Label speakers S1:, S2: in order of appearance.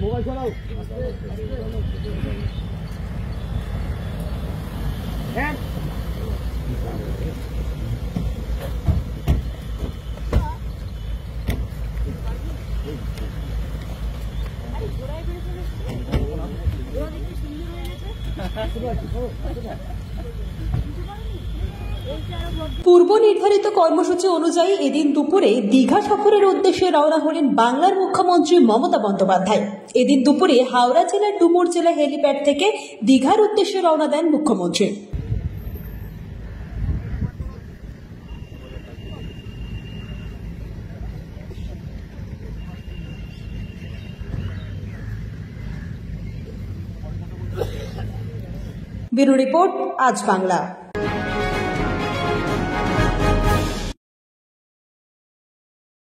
S1: Mobile চালাও।
S2: পূর্ব নির্ধারিত কর্মসূচি অনুযায়ী এদিন দুপুরে দীঘা সফরের উদ্দেশ্যে রওনা হলেন বাংলার মুখ্যমন্ত্রী মমতা বন্দ্যোপাধ্যায়। এদিন দুপুরে হাওড়া জেলার ডুমুর জেলা হেলিপ্যাড থেকে দীঘার উদ্দেশ্যে রওনা দেন মুখ্যমন্ত্রী। ব্যুরো রিপোর্ট, আজ বাংলা।